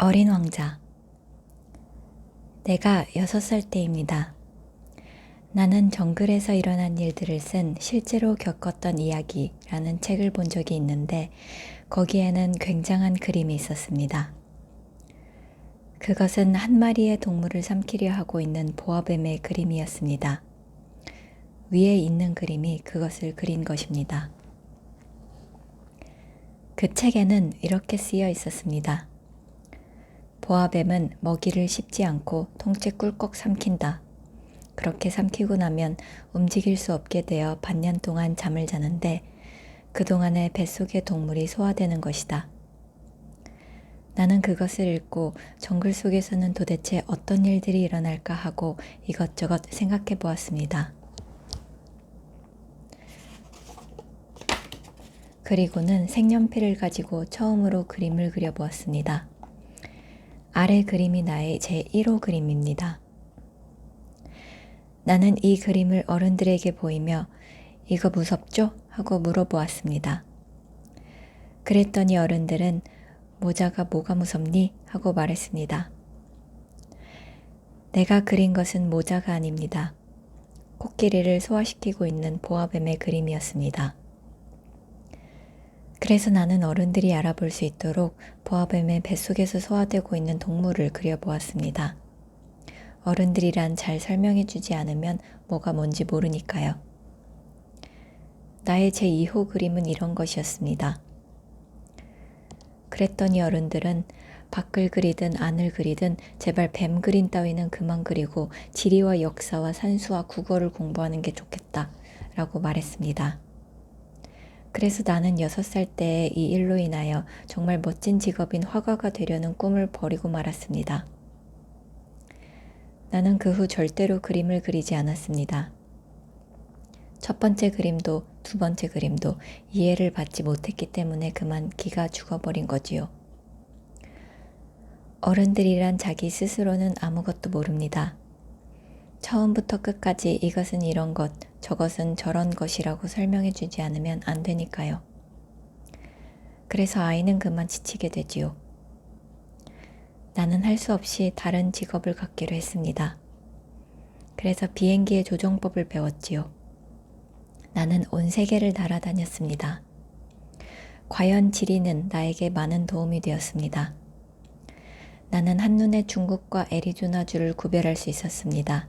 어린 왕자. 내가 6살 때입니다. 나는 정글에서 일어난 일들을 쓴 실제로 겪었던 이야기라는 책을 본 적이 있는데 거기에는 굉장한 그림이 있었습니다. 그것은 한 마리의 동물을 삼키려 하고 있는 보아뱀의 그림이었습니다. 위에 있는 그림이 그것을 그린 것입니다. 그 책에는 이렇게 쓰여 있었습니다. 보아뱀은 먹이를 씹지 않고 통째 꿀꺽 삼킨다. 그렇게 삼키고 나면 움직일 수 없게 되어 반년 동안 잠을 자는데 그동안에 뱃속의 동물이 소화되는 것이다. 나는 그것을 읽고 정글 속에서는 도대체 어떤 일들이 일어날까 하고 이것저것 생각해 보았습니다. 그리고는 색연필을 가지고 처음으로 그림을 그려보았습니다. 아래 그림이 나의 제1호 그림입니다. 나는 이 그림을 어른들에게 보이며 이거 무섭죠? 하고 물어보았습니다. 그랬더니 어른들은 모자가 뭐가 무섭니? 하고 말했습니다. 내가 그린 것은 모자가 아닙니다. 코끼리를 소화시키고 있는 보아뱀의 그림이었습니다. 그래서 나는 어른들이 알아볼 수 있도록 보아뱀의 뱃속에서 소화되고 있는 동물을 그려보았습니다. 어른들이란 잘 설명해 주지 않으면 뭐가 뭔지 모르니까요. 나의 제2호 그림은 이런 것이었습니다. 그랬더니 어른들은 밖을 그리든 안을 그리든 제발 뱀 그림 따위는 그만 그리고 지리와 역사와 산수와 국어를 공부하는 게 좋겠다 라고 말했습니다. 그래서 나는 6살 때에 이 일로 인하여 정말 멋진 직업인 화가가 되려는 꿈을 버리고 말았습니다. 나는 그 후 절대로 그림을 그리지 않았습니다. 첫 번째 그림도 두 번째 그림도 이해를 받지 못했기 때문에 그만 기가 죽어버린 거지요. 어른들이란 자기 스스로는 아무것도 모릅니다. 처음부터 끝까지 이것은 이런 것, 저것은 저런 것이라고 설명해 주지 않으면 안 되니까요. 그래서 아이는 그만 지치게 되지요. 나는 할 수 없이 다른 직업을 갖기로 했습니다. 그래서 비행기의 조종법을 배웠지요. 나는 온 세계를 날아다녔습니다. 과연 지리는 나에게 많은 도움이 되었습니다. 나는 한눈에 중국과 애리조나주를 구별할 수 있었습니다.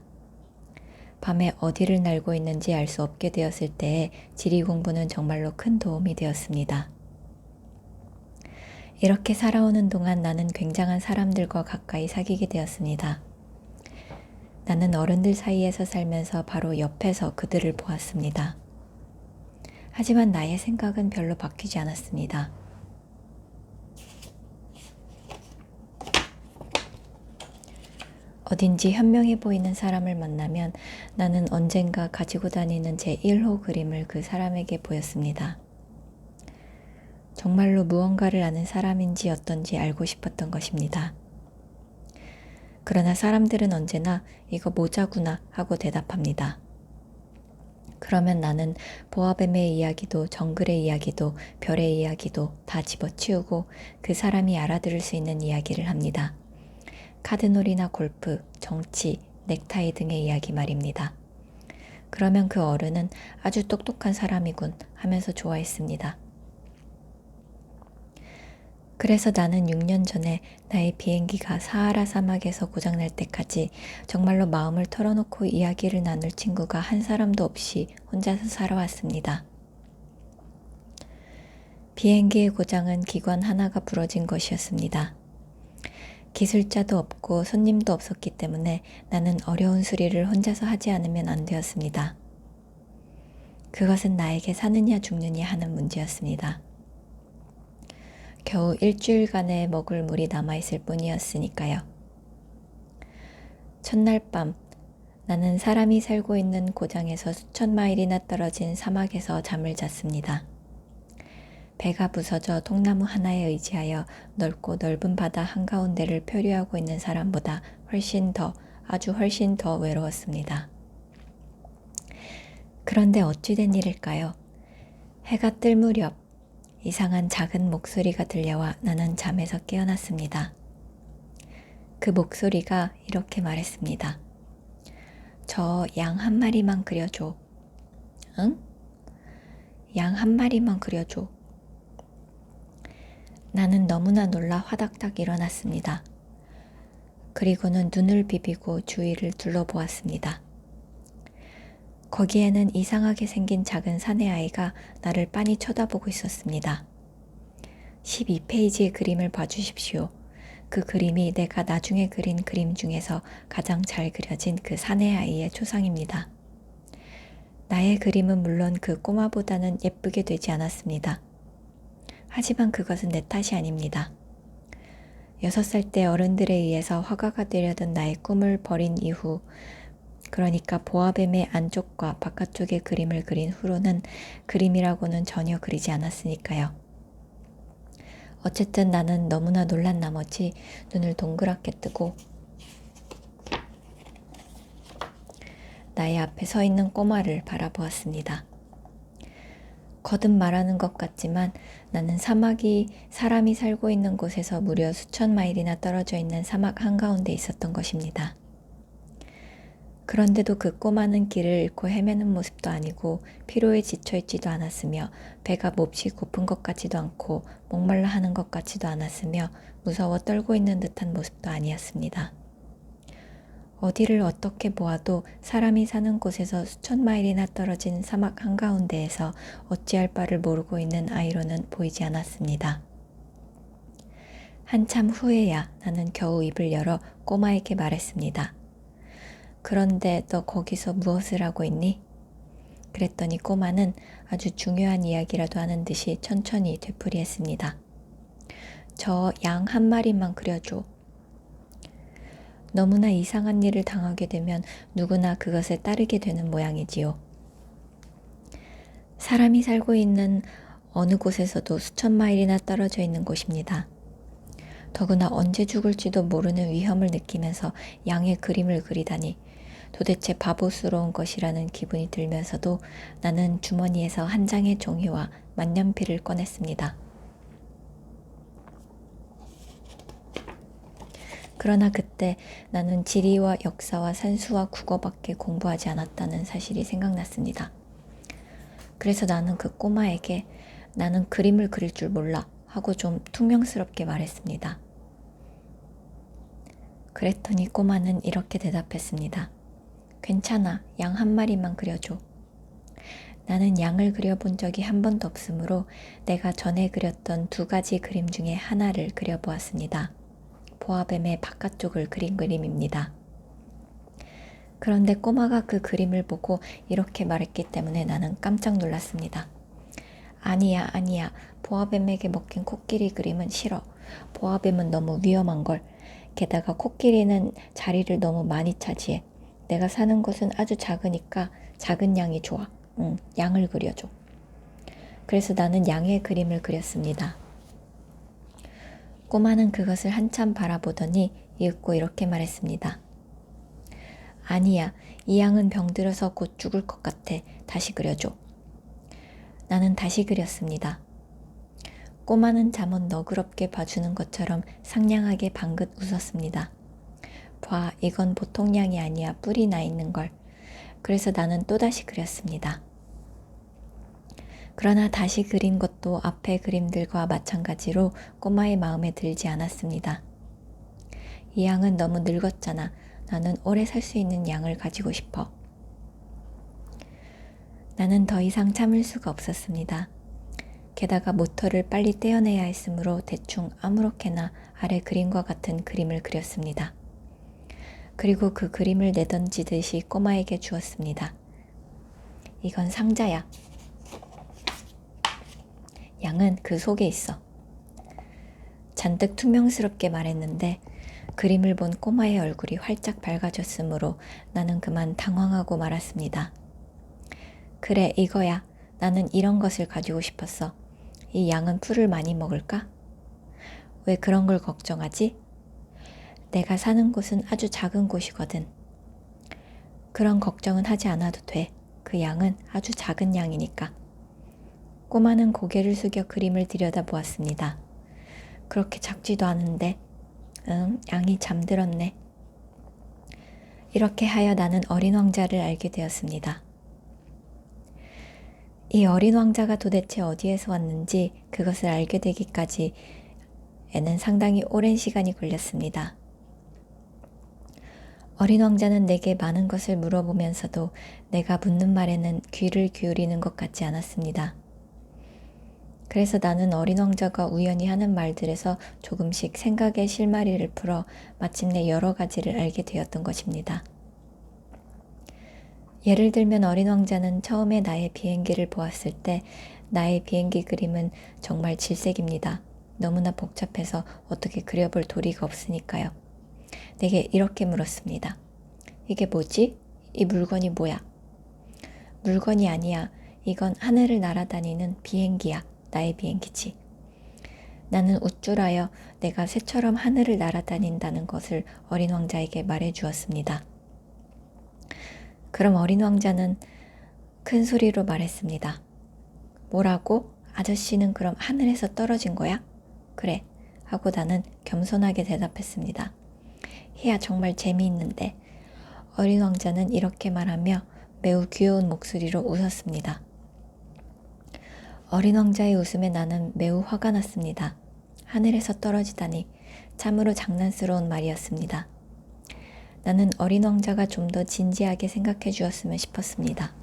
밤에 어디를 날고 있는지 알 수 없게 되었을 때에 지리 공부는 정말로 큰 도움이 되었습니다. 이렇게 살아오는 동안 나는 굉장한 사람들과 가까이 사귀게 되었습니다. 나는 어른들 사이에서 살면서 바로 옆에서 그들을 보았습니다. 하지만 나의 생각은 별로 바뀌지 않았습니다. 어딘지 현명해 보이는 사람을 만나면 나는 언젠가 가지고 다니는 제1호 그림을 그 사람에게 보였습니다. 정말로 무언가를 아는 사람인지 어떤지 알고 싶었던 것입니다. 그러나 사람들은 언제나 이거 모자구나 하고 대답합니다. 그러면 나는 보아뱀의 이야기도 정글의 이야기도 별의 이야기도 다 집어치우고 그 사람이 알아들을 수 있는 이야기를 합니다. 카드놀이나 골프, 정치, 넥타이 등의 이야기 말입니다. 그러면 그 어른은 아주 똑똑한 사람이군 하면서 좋아했습니다. 그래서 나는 6년 전에 나의 비행기가 사하라 사막에서 고장날 때까지 정말로 마음을 털어놓고 이야기를 나눌 친구가 한 사람도 없이 혼자서 살아왔습니다. 비행기의 고장은 기관 하나가 부러진 것이었습니다. 기술자도 없고 손님도 없었기 때문에 나는 어려운 수리를 혼자서 하지 않으면 안 되었습니다. 그것은 나에게 사느냐 죽느냐 하는 문제였습니다. 겨우 일주일간의 먹을 물이 남아있을 뿐이었으니까요. 첫날 밤 나는 사람이 살고 있는 고장에서 수천 마일이나 떨어진 사막에서 잠을 잤습니다. 배가 부서져 통나무 하나에 의지하여 넓고 넓은 바다 한가운데를 표류하고 있는 사람보다 아주 훨씬 더 외로웠습니다. 그런데 어찌 된 일일까요? 해가 뜰 무렵 이상한 작은 목소리가 들려와 나는 잠에서 깨어났습니다. 그 목소리가 이렇게 말했습니다. 저 양 한 마리만 그려줘. 응? 양 한 마리만 그려줘. 나는 너무나 놀라 화닥닥 일어났습니다. 그리고는 눈을 비비고 주위를 둘러보았습니다. 거기에는 이상하게 생긴 작은 사내아이가 나를 빤히 쳐다보고 있었습니다. 12페이지의 그림을 봐주십시오. 그 그림이 내가 나중에 그린 그림 중에서 가장 잘 그려진 그 사내아이의 초상입니다. 나의 그림은 물론 그 꼬마보다는 예쁘게 되지 않았습니다. 하지만 그것은 내 탓이 아닙니다. 6살 때 어른들에 의해서 화가가 되려던 나의 꿈을 버린 이후, 그러니까 보아뱀의 안쪽과 바깥쪽의 그림을 그린 후로는 그림이라고는 전혀 그리지 않았으니까요. 어쨌든 나는 너무나 놀란 나머지 눈을 동그랗게 뜨고 나의 앞에 서 있는 꼬마를 바라보았습니다. 거듭 말하는 것 같지만 나는 사막이 사람이 살고 있는 곳에서 무려 수천 마일이나 떨어져 있는 사막 한가운데 있었던 것입니다. 그런데도 그 꼬마는 길을 잃고 헤매는 모습도 아니고 피로에 지쳐있지도 않았으며 배가 몹시 고픈 것 같지도 않고 목말라 하는 것 같지도 않았으며 무서워 떨고 있는 듯한 모습도 아니었습니다. 어디를 어떻게 보아도 사람이 사는 곳에서 수천 마일이나 떨어진 사막 한가운데에서 어찌할 바를 모르고 있는 아이로는 보이지 않았습니다. 한참 후에야 나는 겨우 입을 열어 꼬마에게 말했습니다. 그런데 너 거기서 무엇을 하고 있니? 그랬더니 꼬마는 아주 중요한 이야기라도 하는 듯이 천천히 되풀이했습니다. 저 양 한 마리만 그려줘. 너무나 이상한 일을 당하게 되면 누구나 그것에 따르게 되는 모양이지요. 사람이 살고 있는 어느 곳에서도 수천 마일이나 떨어져 있는 곳입니다. 더구나 언제 죽을지도 모르는 위험을 느끼면서 양의 그림을 그리다니 도대체 바보스러운 것이라는 기분이 들면서도 나는 주머니에서 한 장의 종이와 만년필을 꺼냈습니다. 그러나 그때 나는 지리와 역사와 산수와 국어밖에 공부하지 않았다는 사실이 생각났습니다. 그래서 나는 그 꼬마에게 나는 그림을 그릴 줄 몰라 하고 좀 퉁명스럽게 말했습니다. 그랬더니 꼬마는 이렇게 대답했습니다. 괜찮아, 양 한 마리만 그려줘. 나는 양을 그려본 적이 한 번도 없으므로 내가 전에 그렸던 2가지 그림 중에 하나를 그려보았습니다. 보아뱀의 바깥쪽을 그린 그림입니다. 그런데 꼬마가 그 그림을 보고 이렇게 말했기 때문에 나는 깜짝 놀랐습니다. 아니야, 아니야. 보아뱀에게 먹힌 코끼리 그림은 싫어. 보아뱀은 너무 위험한걸. 게다가 코끼리는 자리를 너무 많이 차지해. 내가 사는 곳은 아주 작으니까 작은 양이 좋아. 양을 그려줘. 그래서 나는 양의 그림을 그렸습니다. 꼬마는 그것을 한참 바라보더니 이윽고 이렇게 말했습니다. 아니야, 이 양은 병들어서 곧 죽을 것 같아. 다시 그려줘. 나는 다시 그렸습니다. 꼬마는 잠언 너그럽게 봐주는 것처럼 상냥하게 방긋 웃었습니다. 봐, 이건 보통 양이 아니야. 뿔이 나 있는 걸. 그래서 나는 또다시 그렸습니다. 그러나 다시 그린 것도 앞의 그림들과 마찬가지로 꼬마의 마음에 들지 않았습니다. 이 양은 너무 늙었잖아. 나는 오래 살 수 있는 양을 가지고 싶어. 나는 더 이상 참을 수가 없었습니다. 게다가 모터를 빨리 떼어내야 했으므로 대충 아무렇게나 아래 그림과 같은 그림을 그렸습니다. 그리고 그 그림을 내던지듯이 꼬마에게 주었습니다. 이건 상자야. 양은 그 속에 있어. 잔뜩 퉁명스럽게 말했는데 그림을 본 꼬마의 얼굴이 활짝 밝아졌으므로 나는 그만 당황하고 말았습니다. 그래, 이거야. 나는 이런 것을 가지고 싶었어. 이 양은 풀을 많이 먹을까? 왜 그런 걸 걱정하지? 내가 사는 곳은 아주 작은 곳이거든. 그런 걱정은 하지 않아도 돼. 그 양은 아주 작은 양이니까. 꼬마는 고개를 숙여 그림을 들여다보았습니다. 그렇게 작지도 않은데. 양이 잠들었네. 이렇게 하여 나는 어린 왕자를 알게 되었습니다. 이 어린 왕자가 도대체 어디에서 왔는지 그것을 알게 되기까지에는 상당히 오랜 시간이 걸렸습니다. 어린 왕자는 내게 많은 것을 물어보면서도 내가 묻는 말에는 귀를 기울이는 것 같지 않았습니다. 그래서 나는 어린 왕자가 우연히 하는 말들에서 조금씩 생각의 실마리를 풀어 마침내 여러 가지를 알게 되었던 것입니다. 예를 들면 어린 왕자는 처음에 나의 비행기를 보았을 때 나의 비행기 그림은 정말 질색입니다. 너무나 복잡해서 어떻게 그려볼 도리가 없으니까요. 내게 이렇게 물었습니다. 이게 뭐지? 이 물건이 뭐야? 물건이 아니야. 이건 하늘을 날아다니는 비행기야. 나의 비행기지. 나는 우쭐하여 내가 새처럼 하늘을 날아다닌다는 것을 어린 왕자에게 말해 주었습니다. 그럼 어린 왕자는 큰 소리로 말했습니다. 뭐라고? 아저씨는 그럼 하늘에서 떨어진 거야? 그래. 하고 나는 겸손하게 대답했습니다. 희야, 정말 재미있는데. 어린 왕자는 이렇게 말하며 매우 귀여운 목소리로 웃었습니다. 어린 왕자의 웃음에 나는 매우 화가 났습니다. 하늘에서 떨어지다니 참으로 장난스러운 말이었습니다. 나는 어린 왕자가 좀 더 진지하게 생각해 주었으면 싶었습니다.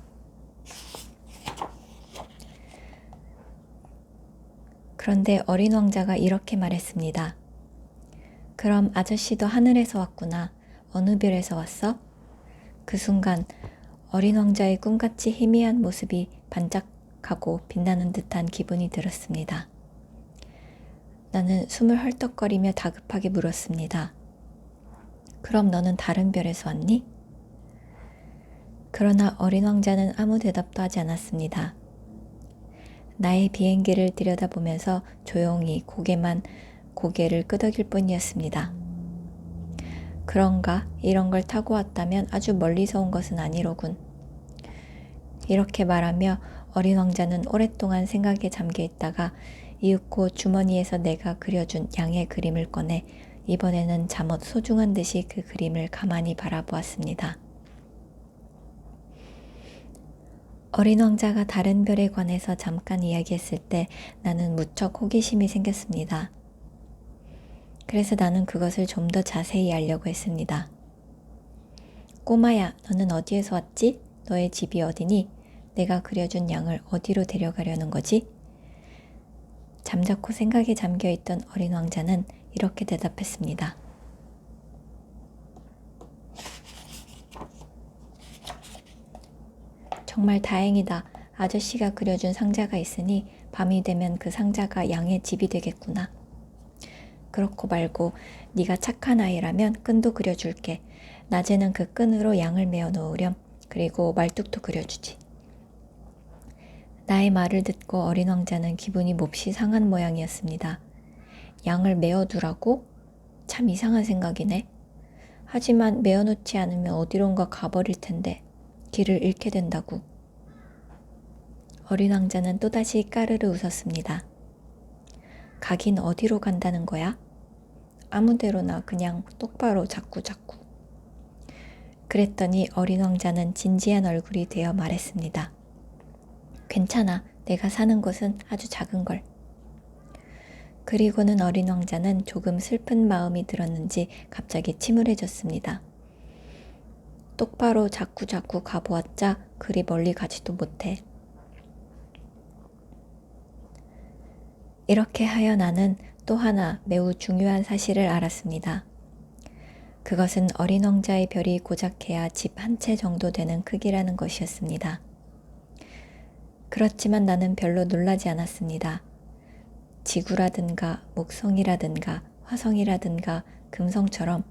그런데 어린 왕자가 이렇게 말했습니다. 그럼 아저씨도 하늘에서 왔구나. 어느 별에서 왔어? 그 순간 어린 왕자의 꿈같이 희미한 모습이 반짝하고 빛나는 듯한 기분이 들었습니다. 나는 숨을 헐떡거리며 다급하게 물었습니다. 그럼 너는 다른 별에서 왔니? 그러나 어린 왕자는 아무 대답도 하지 않았습니다. 나의 비행기를 들여다보면서 조용히 고개를 끄덕일 뿐이었습니다. 그런가? 이런 걸 타고 왔다면 아주 멀리서 온 것은 아니로군. 이렇게 말하며 어린 왕자는 오랫동안 생각에 잠겨 있다가 이윽고 주머니에서 내가 그려준 양의 그림을 꺼내 이번에는 잠옷 소중한 듯이 그 그림을 가만히 바라보았습니다. 어린 왕자가 다른 별에 관해서 잠깐 이야기했을 때 나는 무척 호기심이 생겼습니다. 그래서 나는 그것을 좀 더 자세히 알려고 했습니다. 꼬마야, 너는 어디에서 왔지? 너의 집이 어디니? 내가 그려준 양을 어디로 데려가려는 거지? 잠자코 생각에 잠겨있던 어린 왕자는 이렇게 대답했습니다. 정말 다행이다. 아저씨가 그려준 상자가 있으니 밤이 되면 그 상자가 양의 집이 되겠구나. 그렇고 말고 네가 착한 아이라면 끈도 그려줄게. 낮에는 그 끈으로 양을 메어 놓으렴. 그리고 말뚝도 그려주지. 나의 말을 듣고 어린 왕자는 기분이 몹시 상한 모양이었습니다. 양을 메어두라고? 참 이상한 생각이네. 하지만 메어놓지 않으면 어디론가 가버릴 텐데 길을 잃게 된다고. 어린 왕자는 또다시 까르르 웃었습니다. 가긴 어디로 간다는 거야? 아무데로나 그냥 똑바로 자꾸. 그랬더니 어린 왕자는 진지한 얼굴이 되어 말했습니다. 괜찮아. 내가 사는 곳은 아주 작은 걸. 그리고는 어린 왕자는 조금 슬픈 마음이 들었는지 갑자기 침울해졌습니다. 똑바로 자꾸 가보았자 그리 멀리 가지도 못해. 이렇게 하여 나는 또 하나 매우 중요한 사실을 알았습니다. 그것은 어린 왕자의 별이 고작해야 집 한 채 정도 되는 크기라는 것이었습니다. 그렇지만 나는 별로 놀라지 않았습니다. 지구라든가 목성이라든가 화성이라든가 금성처럼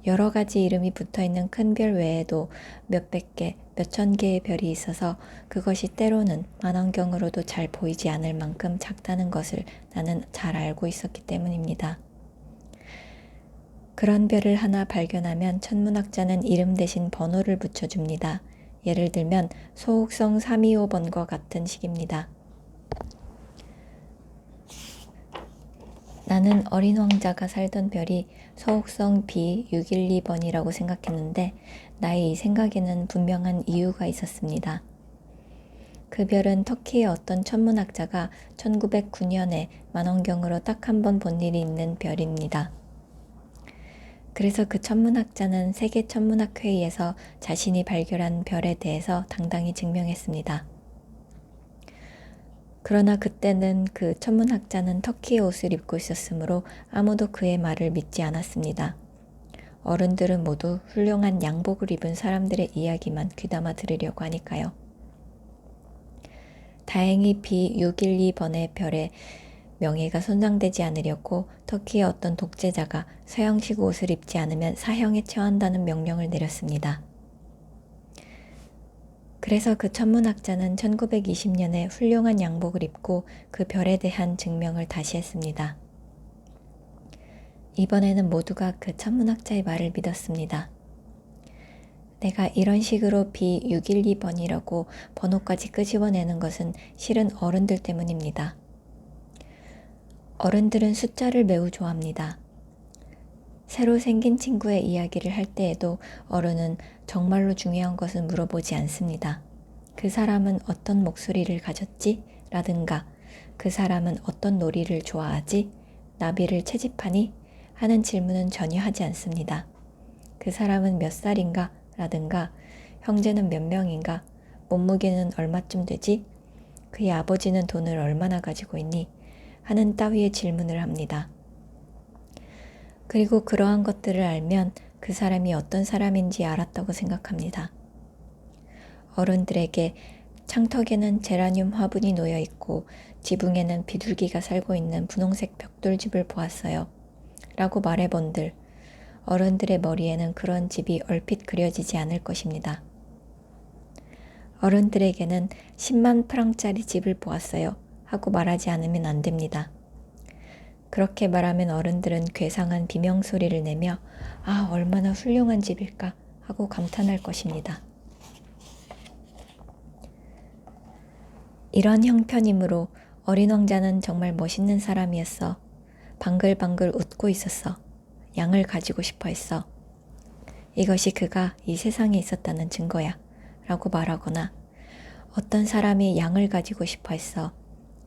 여러 가지 이름이 붙어있는 큰 별 외에도 몇백 개, 몇천 개의 별이 있어서 그것이 때로는 망원경으로도 잘 보이지 않을 만큼 작다는 것을 나는 잘 알고 있었기 때문입니다. 그런 별을 하나 발견하면 천문학자는 이름 대신 번호를 붙여줍니다. 예를 들면 소옥성 325번과 같은 식입니다. 나는 어린 왕자가 살던 별이 서옥성 B612번이라고 생각했는데 나의 이 생각에는 분명한 이유가 있었습니다. 그 별은 터키의 어떤 천문학자가 1909년에 망원경으로 딱 한 번 본 일이 있는 별입니다. 그래서 그 천문학자는 세계천문학회의에서 자신이 발견한 별에 대해서 당당히 증명했습니다. 그러나 그때는 그 천문학자는 터키의 옷을 입고 있었으므로 아무도 그의 말을 믿지 않았습니다. 어른들은 모두 훌륭한 양복을 입은 사람들의 이야기만 귀담아 들으려고 하니까요. 다행히 B612번의 별의 명예가 손상되지 않으려고 터키의 어떤 독재자가 서양식 옷을 입지 않으면 사형에 처한다는 명령을 내렸습니다. 그래서 그 천문학자는 1920년에 훌륭한 양복을 입고 그 별에 대한 증명을 다시 했습니다. 이번에는 모두가 그 천문학자의 말을 믿었습니다. 내가 이런 식으로 B612번이라고 번호까지 끄집어내는 것은 실은 어른들 때문입니다. 어른들은 숫자를 매우 좋아합니다. 새로 생긴 친구의 이야기를 할 때에도 어른은 정말로 중요한 것은 물어보지 않습니다. 그 사람은 어떤 목소리를 가졌지? 라든가 그 사람은 어떤 놀이를 좋아하지? 나비를 채집하니? 하는 질문은 전혀 하지 않습니다. 그 사람은 몇 살인가? 라든가 형제는 몇 명인가? 몸무게는 얼마쯤 되지? 그의 아버지는 돈을 얼마나 가지고 있니? 하는 따위의 질문을 합니다. 그리고 그러한 것들을 알면 그 사람이 어떤 사람인지 알았다고 생각합니다. 어른들에게 창턱에는 제라늄 화분이 놓여 있고 지붕에는 비둘기가 살고 있는 분홍색 벽돌집을 보았어요. 라고 말해본들 어른들의 머리에는 그런 집이 얼핏 그려지지 않을 것입니다. 어른들에게는 10만 프랑짜리 집을 보았어요. 하고 말하지 않으면 안 됩니다. 그렇게 말하면 어른들은 괴상한 비명소리를 내며 아, 얼마나 훌륭한 집일까 하고 감탄할 것입니다. 이런 형편이므로 어린 왕자는 정말 멋있는 사람이었어. 방글방글 웃고 있었어. 양을 가지고 싶어 했어. 이것이 그가 이 세상에 있었다는 증거야. 라고 말하거나 어떤 사람이 양을 가지고 싶어 했어.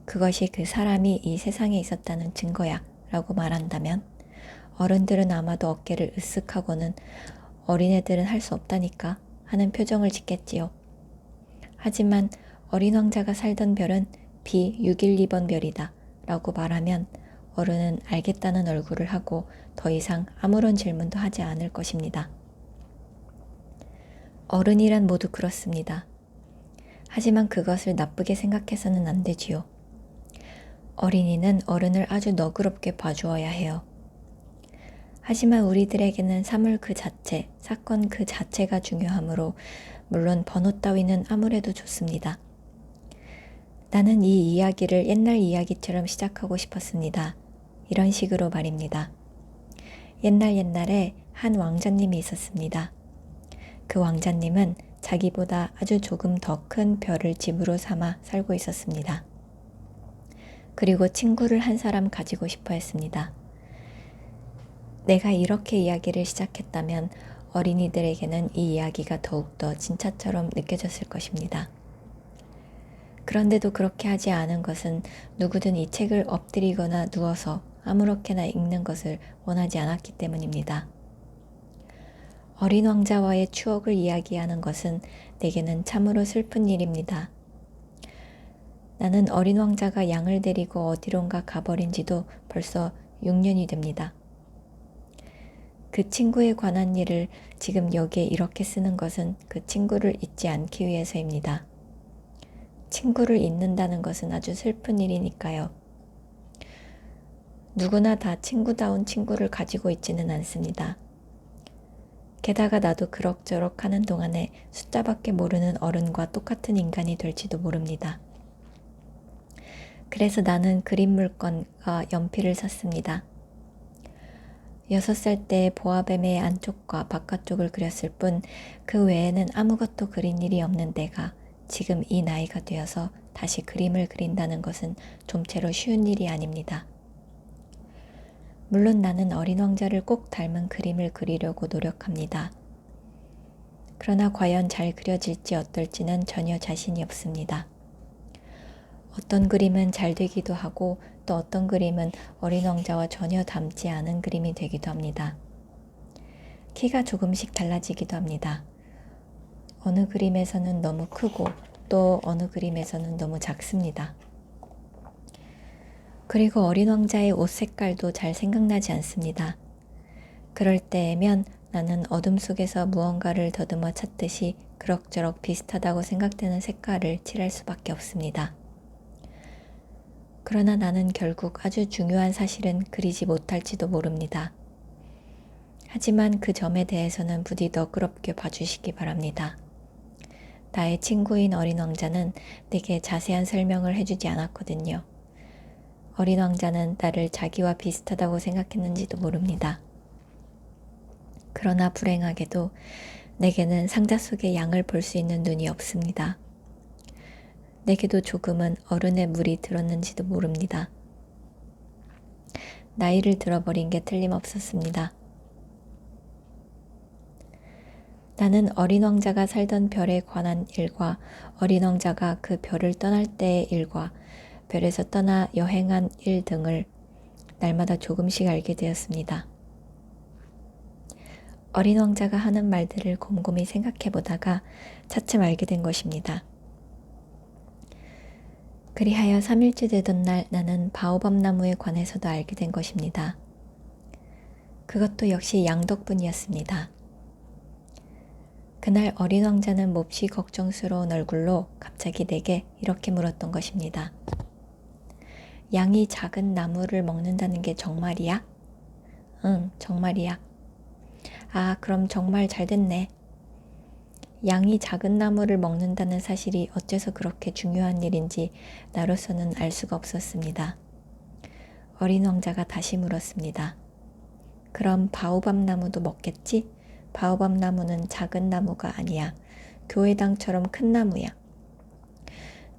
그것이 그 사람이 이 세상에 있었다는 증거야. 라고 말한다면 어른들은 아마도 어깨를 으쓱하고는 어린애들은 할 수 없다니까 하는 표정을 짓겠지요. 하지만 어린 왕자가 살던 별은 B612번 별이다. 라고 말하면 어른은 알겠다는 얼굴을 하고 더 이상 아무런 질문도 하지 않을 것입니다. 어른이란 모두 그렇습니다. 하지만 그것을 나쁘게 생각해서는 안 되지요. 어린이는 어른을 아주 너그럽게 봐주어야 해요. 하지만 우리들에게는 사물 그 자체, 사건 그 자체가 중요하므로 물론 번호 따위는 아무래도 좋습니다. 나는 이 이야기를 옛날 이야기처럼 시작하고 싶었습니다. 이런 식으로 말입니다. 옛날에 한 왕자님이 있었습니다. 그 왕자님은 자기보다 아주 조금 더 큰 별을 집으로 삼아 살고 있었습니다. 그리고 친구를 한 사람 가지고 싶어 했습니다. 내가 이렇게 이야기를 시작했다면 어린이들에게는 이 이야기가 더욱더 진짜처럼 느껴졌을 것입니다. 그런데도 그렇게 하지 않은 것은 누구든 이 책을 엎드리거나 누워서 아무렇게나 읽는 것을 원하지 않았기 때문입니다. 어린 왕자와의 추억을 이야기하는 것은 내게는 참으로 슬픈 일입니다. 나는 어린 왕자가 양을 데리고 어디론가 가버린 지도 벌써 6년이 됩니다. 그 친구에 관한 일을 지금 여기에 이렇게 쓰는 것은 그 친구를 잊지 않기 위해서입니다. 친구를 잊는다는 것은 아주 슬픈 일이니까요. 누구나 다 친구다운 친구를 가지고 있지는 않습니다. 게다가 나도 그럭저럭 하는 동안에 숫자밖에 모르는 어른과 똑같은 인간이 될지도 모릅니다. 그래서 나는 그림 물건과 연필을 샀습니다. 6살 때 보아뱀의 안쪽과 바깥쪽을 그렸을 뿐 그 외에는 아무것도 그린 일이 없는 내가 지금 이 나이가 되어서 다시 그림을 그린다는 것은 좀채로 쉬운 일이 아닙니다. 물론 나는 어린 왕자를 꼭 닮은 그림을 그리려고 노력합니다. 그러나 과연 잘 그려질지 어떨지는 전혀 자신이 없습니다. 어떤 그림은 잘 되기도 하고 또 어떤 그림은 어린 왕자와 전혀 닮지 않은 그림이 되기도 합니다. 키가 조금씩 달라지기도 합니다. 어느 그림에서는 너무 크고 또 어느 그림에서는 너무 작습니다. 그리고 어린 왕자의 옷 색깔도 잘 생각나지 않습니다. 그럴 때면 나는 어둠 속에서 무언가를 더듬어 찾듯이 그럭저럭 비슷하다고 생각되는 색깔을 칠할 수밖에 없습니다. 그러나 나는 결국 아주 중요한 사실은 그리지 못할지도 모릅니다. 하지만 그 점에 대해서는 부디 너그럽게 봐주시기 바랍니다. 나의 친구인 어린 왕자는 내게 자세한 설명을 해주지 않았거든요. 어린 왕자는 나를 자기와 비슷하다고 생각했는지도 모릅니다. 그러나 불행하게도 내게는 상자 속의 양을 볼 수 있는 눈이 없습니다. 내게도 조금은 어른의 물이 들었는지도 모릅니다. 나이를 들어버린 게 틀림없었습니다. 나는 어린 왕자가 살던 별에 관한 일과 어린 왕자가 그 별을 떠날 때의 일과 별에서 떠나 여행한 일 등을 날마다 조금씩 알게 되었습니다. 어린 왕자가 하는 말들을 곰곰이 생각해 보다가 차츰 알게 된 것입니다. 그리하여 3일째 되던 날 나는 바오밥 나무에 관해서도 알게 된 것입니다. 그것도 역시 양 덕분이었습니다. 그날 어린 왕자는 몹시 걱정스러운 얼굴로 갑자기 내게 이렇게 물었던 것입니다. 양이 작은 나무를 먹는다는 게 정말이야? 응, 정말이야. 아, 그럼 정말 잘 됐네. 양이 작은 나무를 먹는다는 사실이 어째서 그렇게 중요한 일인지 나로서는 알 수가 없었습니다. 어린 왕자가 다시 물었습니다. 그럼 바오밥 나무도 먹겠지? 바오밥 나무는 작은 나무가 아니야. 교회당처럼 큰 나무야.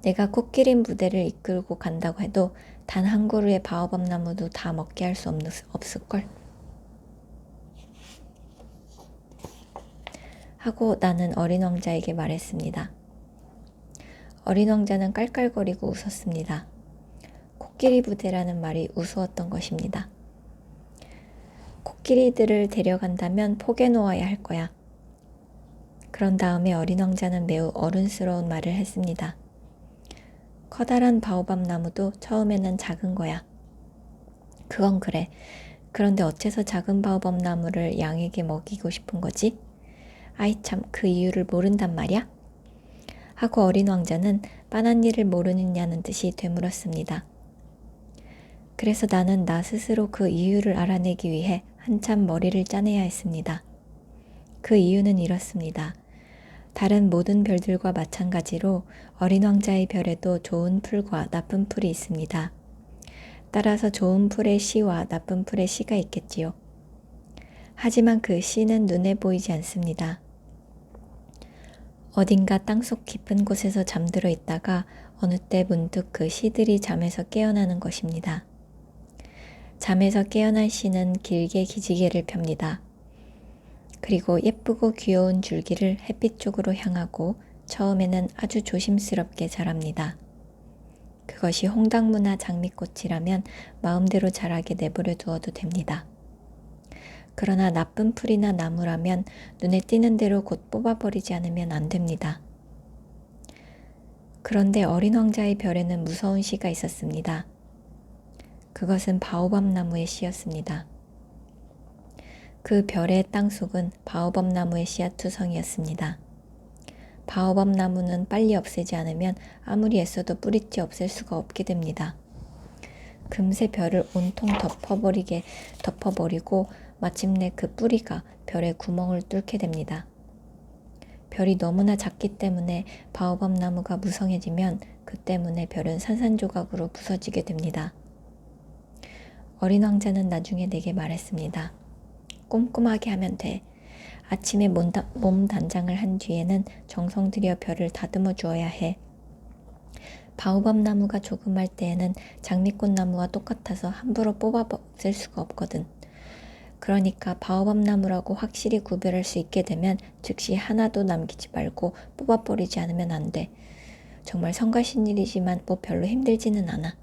내가 코끼리 부대를 이끌고 간다고 해도 단 한 그루의 바오밥 나무도 다 먹게 할 수 없을걸? 하고 나는 어린 왕자에게 말했습니다. 어린 왕자는 깔깔거리고 웃었습니다. 코끼리 부대라는 말이 우스웠던 것입니다. 코끼리들을 데려간다면 포개 놓아야 할 거야. 그런 다음에 어린 왕자는 매우 어른스러운 말을 했습니다. 커다란 바오밥 나무도 처음에는 작은 거야. 그건 그래. 그런데 어째서 작은 바오밥 나무를 양에게 먹이고 싶은 거지? 아이 참, 그 이유를 모른단 말이야? 하고 어린 왕자는 빤한 일을 모르느냐는 듯이 되물었습니다. 그래서 나는 나 스스로 그 이유를 알아내기 위해 한참 머리를 짜내야 했습니다. 그 이유는 이렇습니다. 다른 모든 별들과 마찬가지로 어린 왕자의 별에도 좋은 풀과 나쁜 풀이 있습니다. 따라서 좋은 풀의 씨와 나쁜 풀의 씨가 있겠지요. 하지만 그 씨는 눈에 보이지 않습니다. 어딘가 땅속 깊은 곳에서 잠들어 있다가 어느 때 문득 그 씨들이 잠에서 깨어나는 것입니다. 잠에서 깨어난 씨는 길게 기지개를 펴니다. 그리고 예쁘고 귀여운 줄기를 햇빛 쪽으로 향하고 처음에는 아주 조심스럽게 자랍니다. 그것이 홍당무나 장미꽃이라면 마음대로 자라게 내버려 두어도 됩니다. 그러나 나쁜 풀이나 나무라면 눈에 띄는 대로 곧 뽑아버리지 않으면 안 됩니다. 그런데 어린 왕자의 별에는 무서운 씨가 있었습니다. 그것은 바오밥 나무의 씨였습니다. 그 별의 땅속은 바오밥 나무의 씨앗투성이었습니다. 바오밥 나무는 빨리 없애지 않으면 아무리 애써도 뿌리째 없앨 수가 없게 됩니다. 금세 별을 온통 덮어버리고 마침내 그 뿌리가 별의 구멍을 뚫게 됩니다. 별이 너무나 작기 때문에 바오밥 나무가 무성해지면 그 때문에 별은 산산조각으로 부서지게 됩니다. 어린 왕자는 나중에 내게 말했습니다. 꼼꼼하게 하면 돼. 아침에 몸 단장을 한 뒤에는 정성 들여 별을 다듬어 주어야 해. 바오밥 나무가 조그말 때에는 장미꽃 나무와 똑같아서 함부로 뽑아 먹을 수가 없거든. 그러니까 바오밥 나무라고 확실히 구별할 수 있게 되면 즉시 하나도 남기지 말고 뽑아버리지 않으면 안 돼. 정말 성가신 일이지만 뭐 별로 힘들지는 않아.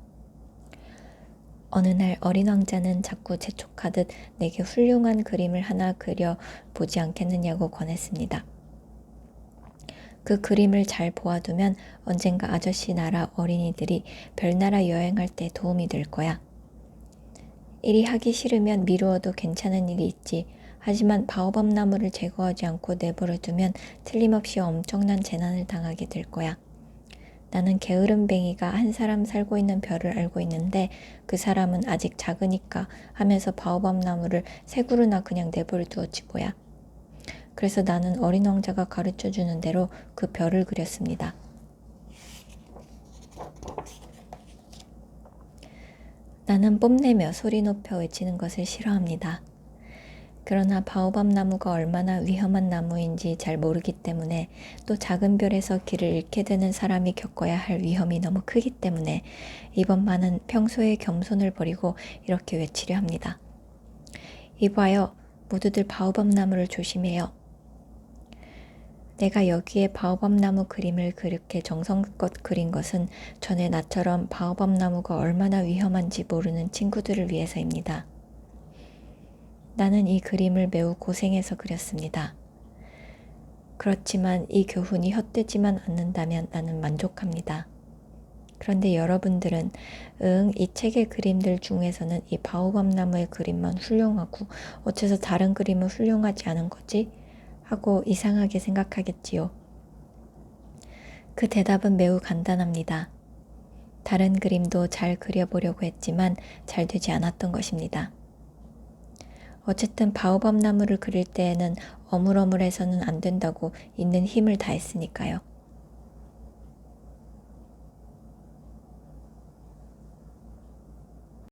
어느 날 어린 왕자는 자꾸 재촉하듯 내게 훌륭한 그림을 하나 그려보지 않겠느냐고 권했습니다. 그 그림을 잘 보아두면 언젠가 아저씨 나라 어린이들이 별나라 여행할 때 도움이 될 거야. 일이 하기 싫으면 미루어도 괜찮은 일이 있지. 하지만 바오밥 나무를 제거하지 않고 내버려두면 틀림없이 엄청난 재난을 당하게 될 거야. 나는 게으름뱅이가 한 사람 살고 있는 별을 알고 있는데 그 사람은 아직 작으니까 하면서 바오밥 나무를 세 그루나 그냥 내버려두었지 뭐야. 그래서 나는 어린 왕자가 가르쳐주는 대로 그 별을 그렸습니다. 나는 뽐내며 소리 높여 외치는 것을 싫어합니다. 그러나 바오밥 나무가 얼마나 위험한 나무인지 잘 모르기 때문에 또 작은 별에서 길을 잃게 되는 사람이 겪어야 할 위험이 너무 크기 때문에 이번만은 평소의 겸손을 버리고 이렇게 외치려 합니다. 이봐요. 모두들 바오밥 나무를 조심해요. 내가 여기에 바오밥 나무 그림을 그렇게 정성껏 그린 것은 전에 나처럼 바오밥 나무가 얼마나 위험한지 모르는 친구들을 위해서입니다. 나는 이 그림을 매우 고생해서 그렸습니다. 그렇지만 이 교훈이 헛되지만 않는다면 나는 만족합니다. 그런데 여러분들은 이 책의 그림들 중에서는 이 바오밥 나무의 그림만 훌륭하고 어째서 다른 그림은 훌륭하지 않은 거지? 하고 이상하게 생각하겠지요. 그 대답은 매우 간단합니다. 다른 그림도 잘 그려보려고 했지만 잘 되지 않았던 것입니다. 어쨌든 바오밥 나무를 그릴 때에는 어물어물해서는 안 된다고 있는 힘을 다했으니까요.